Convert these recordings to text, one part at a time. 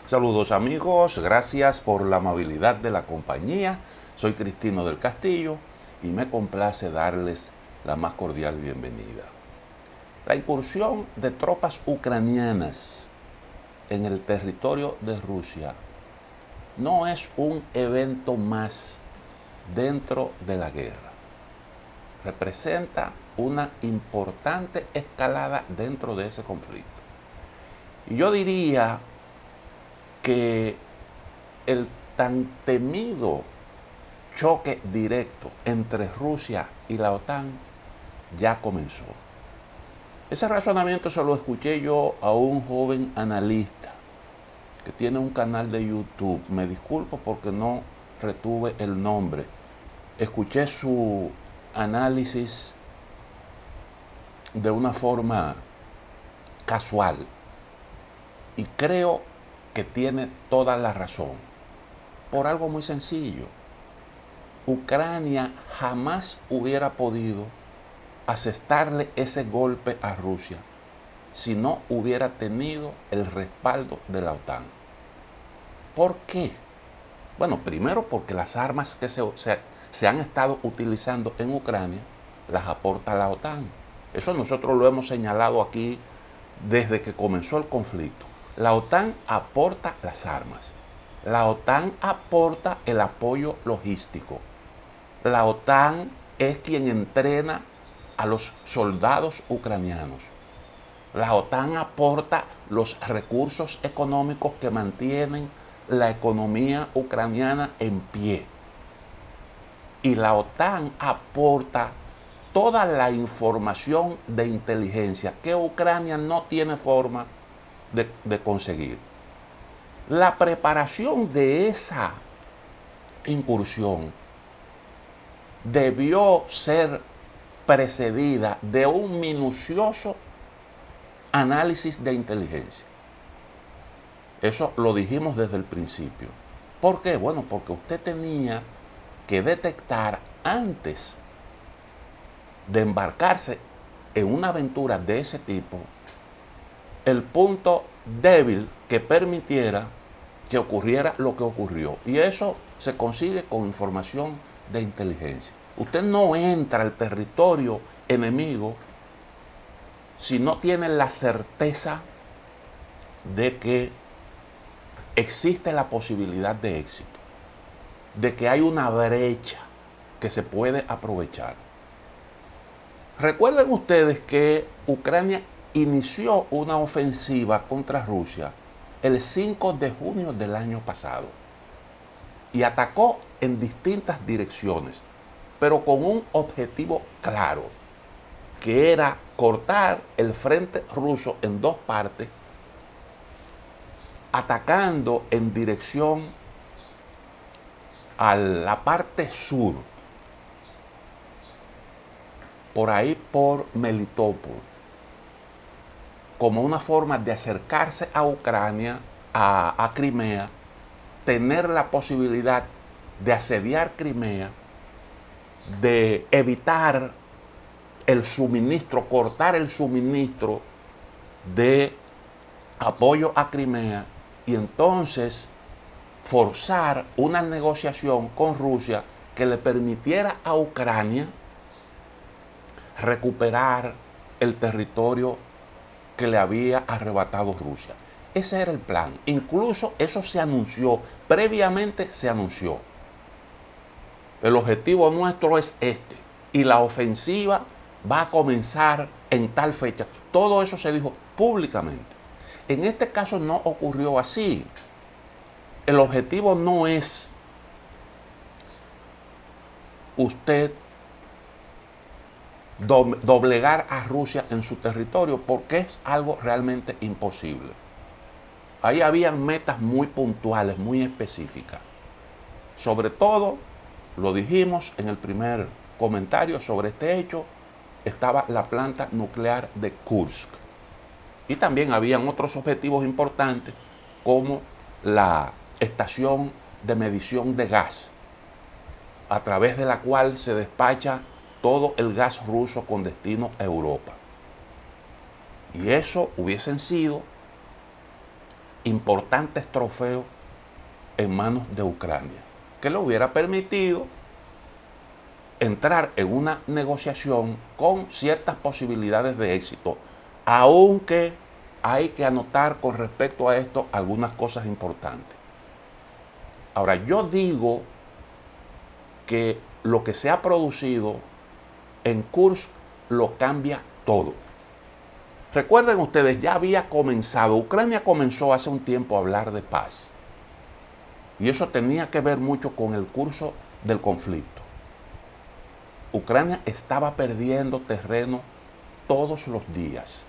Saludos amigos, gracias por la amabilidad de la compañía. Soy Cristino del Castillo y me complace darles la más cordial bienvenida. La incursión de tropas ucranianas en el territorio de Rusia no es un evento más dentro de la guerra. Representa una importante escalada dentro de ese conflicto. Y yo diría que el tan temido choque directo entre Rusia y la OTAN ya comenzó. Ese razonamiento se lo escuché yo a un joven analista que tiene un canal de YouTube. Me disculpo porque no retuve el nombre. Escuché su análisis de una forma casual y creo que tiene toda la razón. Por algo muy sencillo. Ucrania jamás hubiera podido asestarle ese golpe a Rusia si no hubiera tenido el respaldo de la OTAN. ¿Por qué? Bueno, primero porque las armas que se han estado utilizando en Ucrania las aporta la OTAN. Eso nosotros lo hemos señalado aquí desde que comenzó el conflicto. La OTAN aporta las armas. La OTAN aporta el apoyo logístico. La OTAN es quien entrena a los soldados ucranianos. La OTAN aporta los recursos económicos que mantienen la economía ucraniana en pie. Y la OTAN aporta toda la información de inteligencia que Ucrania no tiene forma de conseguir. La preparación de esa incursión debió ser precedida de un minucioso análisis de inteligencia. Eso lo dijimos desde el principio. ¿Por qué? Bueno, porque usted tenía que detectar antes de embarcarse en una aventura de ese tipo el punto débil que permitiera que ocurriera lo que ocurrió. Y eso se consigue con información de inteligencia. Usted no entra al territorio enemigo si no tiene la certeza de que existe la posibilidad de éxito, de que hay una brecha que se puede aprovechar. Recuerden ustedes que Ucrania inició una ofensiva contra Rusia el 5 de junio del año pasado y atacó en distintas direcciones, pero con un objetivo claro, que era cortar el frente ruso en dos partes, atacando en dirección a la parte sur, por ahí por Melitopol, como una forma de acercarse a Ucrania, a Crimea, tener la posibilidad de asediar Crimea, de evitar el suministro, cortar el suministro de apoyo a Crimea y entonces forzar una negociación con Rusia que le permitiera a Ucrania recuperar el territorio que le había arrebatado Rusia. Ese era el plan. Incluso eso se anunció, previamente se anunció. El objetivo nuestro es este y la ofensiva va a comenzar en tal fecha. Todo eso se dijo públicamente. En este caso no ocurrió así. El objetivo no es usted doblegar a Rusia en su territorio, porque es algo realmente imposible. Ahí habían metas muy puntuales, muy específicas. Sobre todo, lo dijimos en el primer comentario sobre este hecho, estaba la planta nuclear de Kursk. Y también habían otros objetivos importantes, como la estación de medición de gas, a través de la cual se despacha todo el gas ruso con destino a Europa. Y eso hubiesen sido importantes trofeos en manos de Ucrania, que le hubiera permitido entrar en una negociación con ciertas posibilidades de éxito, aunque hay que anotar con respecto a esto algunas cosas importantes. Ahora, yo digo que lo que se ha producido en Kursk lo cambia todo. Recuerden ustedes, ya había comenzado, Ucrania comenzó hace un tiempo a hablar de paz. Y eso tenía que ver mucho con el curso del conflicto. Ucrania estaba perdiendo terreno todos los días,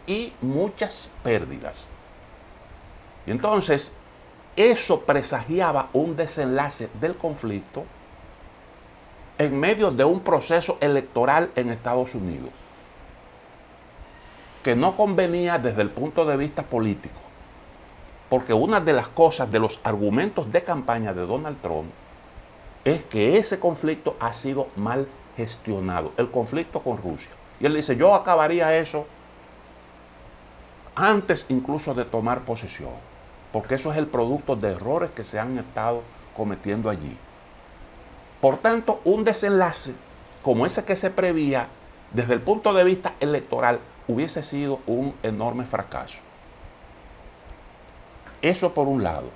y muchas pérdidas. Y entonces, eso presagiaba un desenlace del conflicto en medio de un proceso electoral en Estados Unidos, que no convenía desde el punto de vista político, porque una de las cosas, de los argumentos de campaña de Donald Trump, es que ese conflicto ha sido mal gestionado, el conflicto con Rusia. Y él dice, yo acabaría eso antes incluso de tomar posesión, porque eso es el producto de errores que se han estado cometiendo allí. Por tanto, un desenlace como ese que se preveía desde el punto de vista electoral hubiese sido un enorme fracaso. Eso por un lado.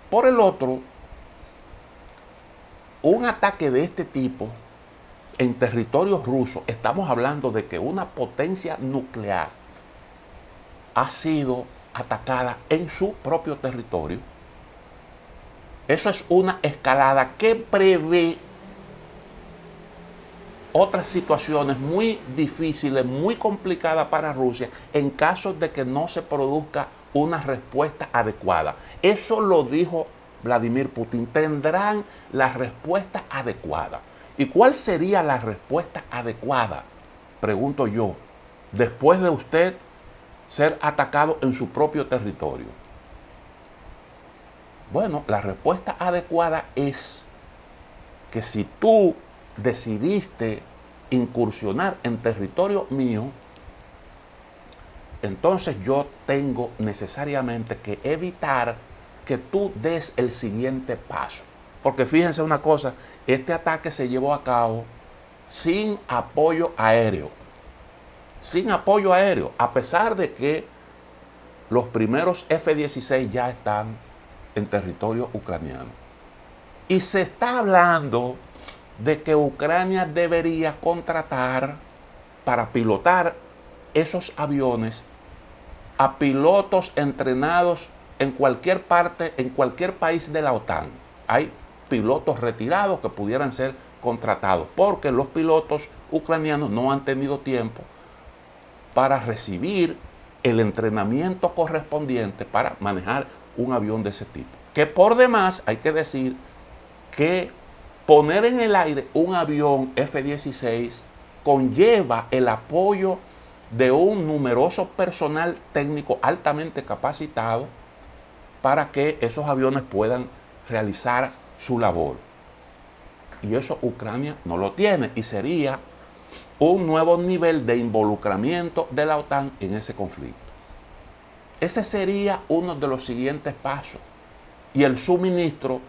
Por el otro, un ataque de este tipo en territorio ruso, estamos hablando de que una potencia nuclear ha sido atacada en su propio territorio. Eso es una escalada que prevé otras situaciones muy difíciles, muy complicadas para Rusia en caso de que no se produzca una respuesta adecuada. Eso lo dijo Vladimir Putin. Tendrán la respuesta adecuada. ¿Y cuál sería la respuesta adecuada? Pregunto yo, después de usted ser atacado en su propio territorio. Bueno, la respuesta adecuada es que si tú decidiste incursionar en territorio mío, entonces yo tengo necesariamente que evitar que tú des el siguiente paso. Porque fíjense una cosa, este ataque se llevó a cabo sin apoyo aéreo. Sin apoyo aéreo, a pesar de que los primeros F-16 ya están en territorio ucraniano. Y se está hablando de que Ucrania debería contratar para pilotar esos aviones a pilotos entrenados en cualquier parte, en cualquier país de la OTAN. Hay pilotos retirados que pudieran ser contratados, porque los pilotos ucranianos no han tenido tiempo para recibir el entrenamiento correspondiente para manejar un avión de ese tipo. Que por demás hay que decir que poner en el aire un avión F-16 conlleva el apoyo de un numeroso personal técnico altamente capacitado para que esos aviones puedan realizar su labor. Y eso Ucrania no lo tiene, y sería un nuevo nivel de involucramiento de la OTAN en ese conflicto. Ese sería uno de los siguientes pasos. Y el suministro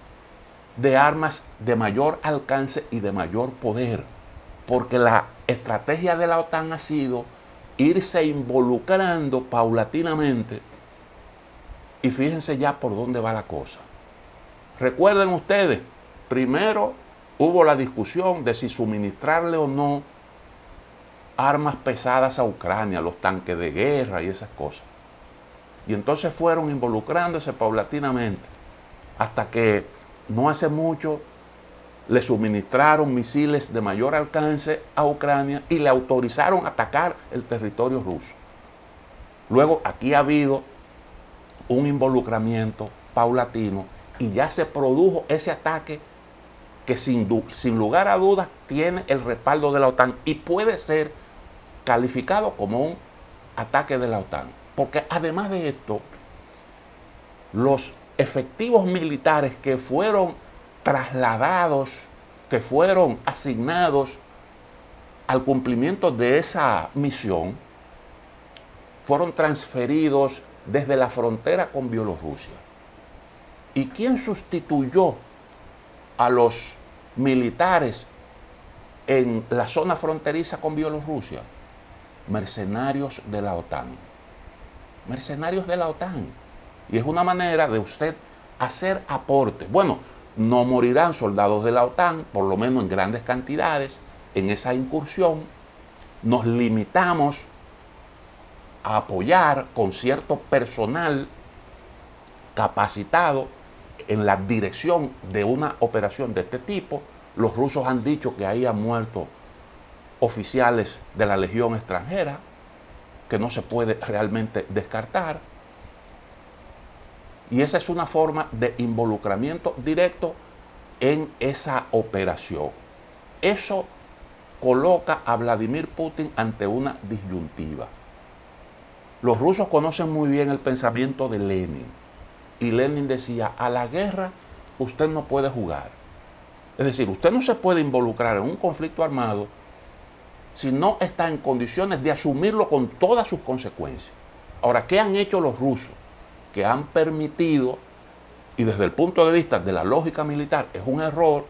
de armas de mayor alcance y de mayor poder. Porque la estrategia de la OTAN ha sido irse involucrando paulatinamente. Y fíjense ya por dónde va la cosa. Recuerden ustedes, primero hubo la discusión de si suministrarle o no armas pesadas a Ucrania, los tanques de guerra y esas cosas. Y entonces fueron involucrándose paulatinamente hasta que no hace mucho le suministraron misiles de mayor alcance a Ucrania y le autorizaron atacar el territorio ruso. Luego aquí ha habido un involucramiento paulatino y ya se produjo ese ataque que sin lugar a dudas tiene el respaldo de la OTAN y puede ser calificado como un ataque de la OTAN. Porque además de esto, los efectivos militares que fueron trasladados, que fueron asignados al cumplimiento de esa misión, fueron transferidos desde la frontera con Bielorrusia. ¿Y quién sustituyó a los militares en la zona fronteriza con Bielorrusia? Mercenarios de la OTAN. Mercenarios de la OTAN. Y es una manera de usted hacer aporte. Bueno, no morirán soldados de la OTAN, por lo menos en grandes cantidades, en esa incursión. Nos limitamos a apoyar con cierto personal capacitado en la dirección de una operación de este tipo. Los rusos han dicho que ahí han muerto oficiales de la Legión extranjera, que no se puede realmente descartar. Y esa es una forma de involucramiento directo en esa operación. Eso coloca a Vladimir Putin ante una disyuntiva. Los rusos conocen muy bien el pensamiento de Lenin. Y Lenin decía, a la guerra usted no puede jugar. Es decir, usted no se puede involucrar en un conflicto armado si no está en condiciones de asumirlo con todas sus consecuencias. Ahora, ¿qué han hecho los rusos? Que han permitido, y desde el punto de vista de la lógica militar es un error,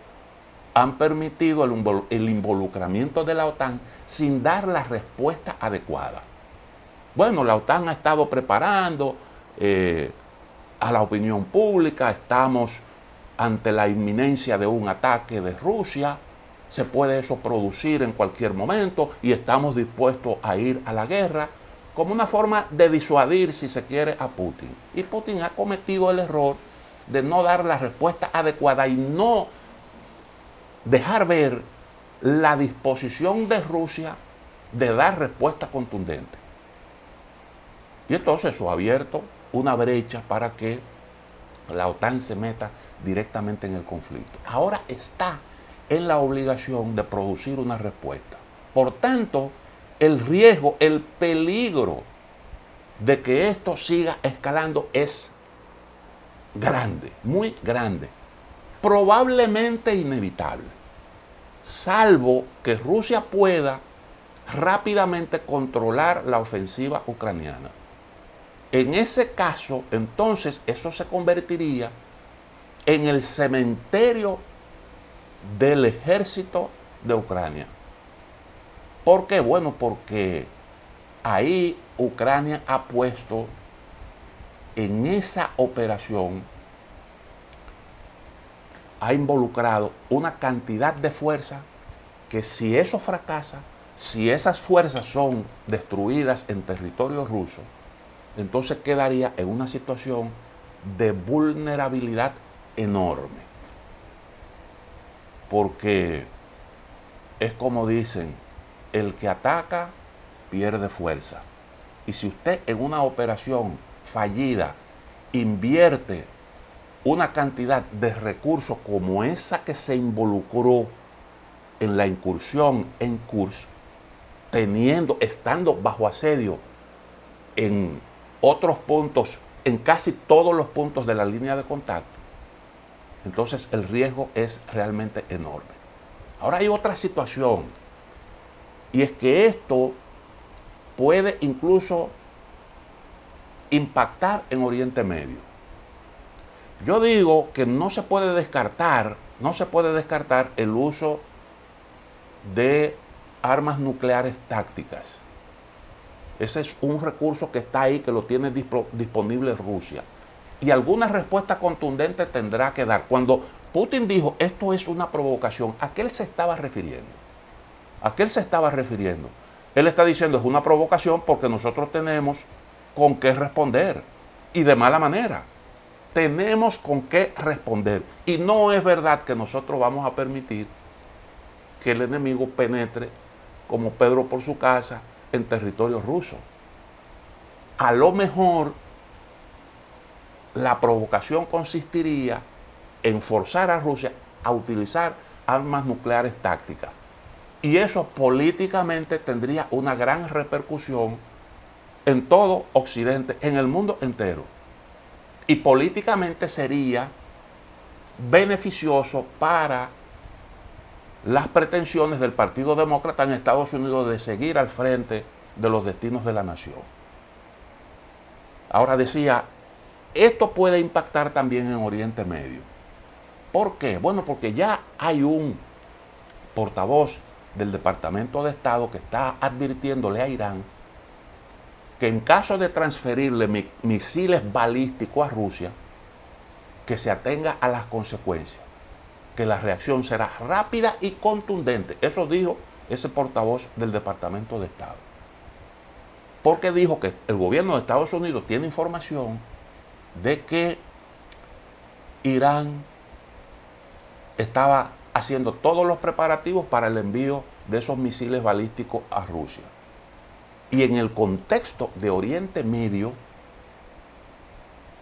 han permitido el involucramiento de la OTAN sin dar la respuesta adecuada. Bueno, la OTAN ha estado preparando a la opinión pública, estamos ante la inminencia de un ataque de Rusia, se puede eso producir en cualquier momento y estamos dispuestos a ir a la guerra, como una forma de disuadir, si se quiere, a Putin. Y Putin ha cometido el error de no dar la respuesta adecuada y no dejar ver la disposición de Rusia de dar respuesta contundente. Y entonces eso ha abierto una brecha para que la OTAN se meta directamente en el conflicto. Ahora está en la obligación de producir una respuesta. Por tanto, el riesgo, el peligro de que esto siga escalando es grande, muy grande, probablemente inevitable, salvo que Rusia pueda rápidamente controlar la ofensiva ucraniana. En ese caso, entonces, eso se convertiría en el cementerio del ejército de Ucrania. ¿Por qué? Bueno, porque ahí Ucrania ha puesto en esa operación, ha involucrado una cantidad de fuerza que si eso fracasa, si esas fuerzas son destruidas en territorio ruso, entonces quedaría en una situación de vulnerabilidad enorme. Porque es como dicen, el que ataca pierde fuerza. Y si usted en una operación fallida invierte una cantidad de recursos como esa que se involucró en la incursión en Kursk, estando bajo asedio en otros puntos, en casi todos los puntos de la línea de contacto, entonces el riesgo es realmente enorme. Ahora hay otra situación, y es que esto puede incluso impactar en Oriente Medio. Yo digo que no se puede descartar el uso de armas nucleares tácticas. Ese es un recurso que está ahí, que lo tiene disponible Rusia. Y alguna respuesta contundente tendrá que dar. Cuando Putin dijo, esto es una provocación, ¿a qué él se estaba refiriendo? ¿A qué él se estaba refiriendo? Él está diciendo, es una provocación porque nosotros tenemos con qué responder. Y de mala manera. Tenemos con qué responder. Y no es verdad que nosotros vamos a permitir que el enemigo penetre como Pedro por su casa en territorio ruso. A lo mejor la provocación consistiría en forzar a Rusia a utilizar armas nucleares tácticas. Y eso políticamente tendría una gran repercusión en todo Occidente, en el mundo entero. Y políticamente sería beneficioso para las pretensiones del Partido Demócrata en Estados Unidos de seguir al frente de los destinos de la nación. Ahora decía, esto puede impactar también en Oriente Medio. ¿Por qué? Bueno, porque ya hay un portavoz del Departamento de Estado que está advirtiéndole a Irán que en caso de transferirle misiles balísticos a Rusia, que se atenga a las consecuencias, que la reacción será rápida y contundente. Eso dijo ese portavoz del Departamento de Estado. Porque dijo que el gobierno de Estados Unidos tiene información de que Irán estaba haciendo todos los preparativos para el envío de esos misiles balísticos a Rusia. Y en el contexto de Oriente Medio,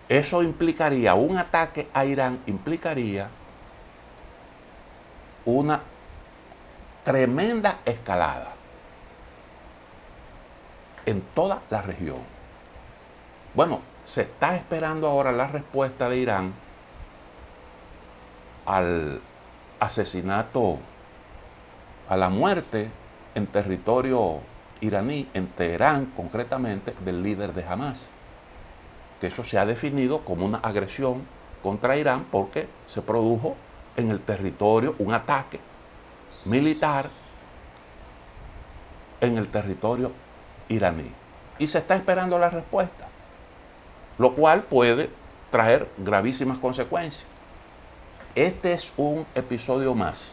eso implicaría, un ataque a Irán implicaría una tremenda escalada en toda la región. Bueno, se está esperando ahora la respuesta de Irán al asesinato, a la muerte en territorio iraní, en Teherán concretamente, del líder de Hamas. Que eso se ha definido como una agresión contra Irán porque se produjo en el territorio un ataque militar en el territorio iraní. Y se está esperando la respuesta, lo cual puede traer gravísimas consecuencias. Este es un episodio más.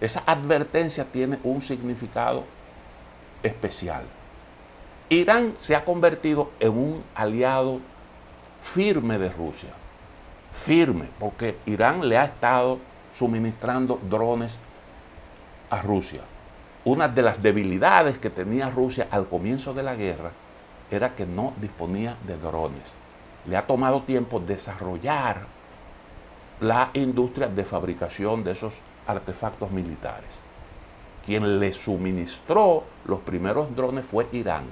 Esa advertencia tiene un significado especial. Irán se ha convertido en un aliado firme de Rusia. Firme, porque Irán le ha estado suministrando drones a Rusia. Una de las debilidades que tenía Rusia al comienzo de la guerra era que no disponía de drones. Le ha tomado tiempo desarrollar la industria de fabricación de esos artefactos militares. Quien le suministró los primeros drones fue Irán.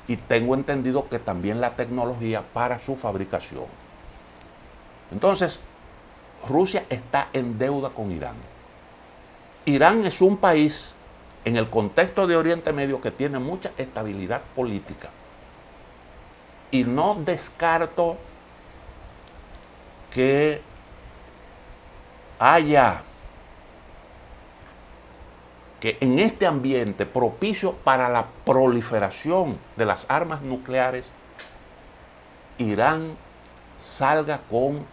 Y tengo entendido que también la tecnología para su fabricación. Entonces, Rusia está en deuda con Irán. Irán es un país en el contexto de Oriente Medio que tiene mucha estabilidad política. Y no descarto que haya que en este ambiente propicio para la proliferación de las armas nucleares, Irán salga con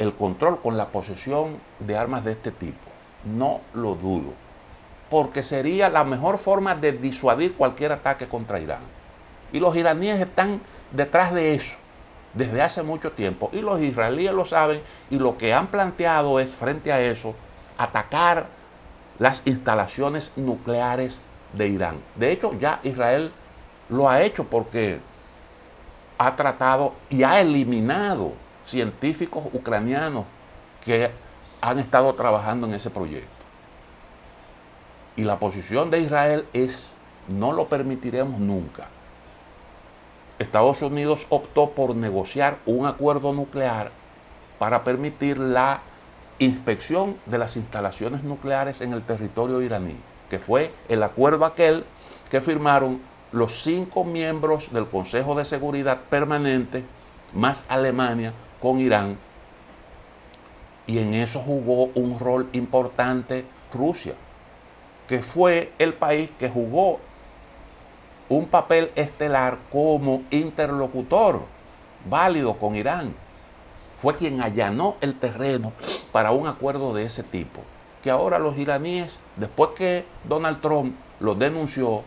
el control, con la posesión de armas de este tipo. No lo dudo, porque sería la mejor forma de disuadir cualquier ataque contra Irán. Y los iraníes están detrás de eso desde hace mucho tiempo. Y los israelíes lo saben, y lo que han planteado es, frente a eso, atacar las instalaciones nucleares de Irán. De hecho, ya Israel lo ha hecho porque ha tratado y ha eliminado científicos ucranianos que han estado trabajando en ese proyecto. Y la posición de Israel es: no lo permitiremos nunca. Estados Unidos optó por negociar un acuerdo nuclear para permitir la inspección de las instalaciones nucleares en el territorio iraní, que fue el acuerdo aquel que firmaron los 5 miembros del Consejo de Seguridad Permanente, más Alemania, con Irán. Y en eso jugó un rol importante Rusia, que fue el país que jugó un papel estelar como interlocutor válido con Irán. Fue quien allanó el terreno para un acuerdo de ese tipo, que ahora los iraníes, después que Donald Trump lo denunció,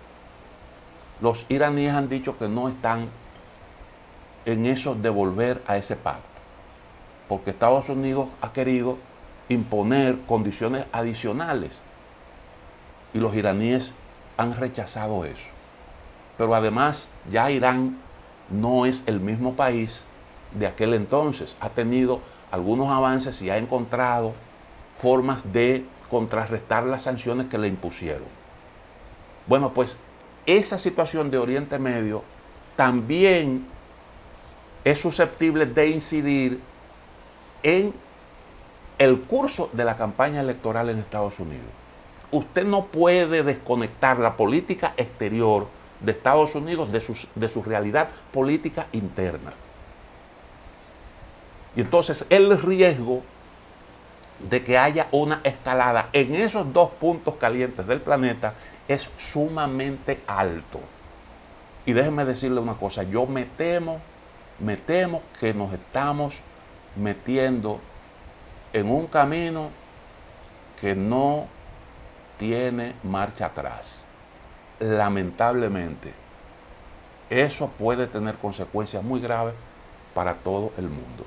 los iraníes han dicho que no están en eso de volver a ese pacto, porque Estados Unidos ha querido imponer condiciones adicionales y los iraníes han rechazado eso. Pero además ya Irán no es el mismo país de aquel entonces. Ha tenido algunos avances y ha encontrado formas de contrarrestar las sanciones que le impusieron. Bueno, pues esa situación de Oriente Medio también es susceptible de incidir en el curso de la campaña electoral en Estados Unidos. Usted no puede desconectar la política exterior de Estados Unidos, de su realidad política interna. Y entonces el riesgo de que haya una escalada en esos dos puntos calientes del planeta es sumamente alto. Y déjenme decirle una cosa, yo me temo que nos estamos metiendo en un camino que no tiene marcha atrás. Lamentablemente, eso puede tener consecuencias muy graves para todo el mundo.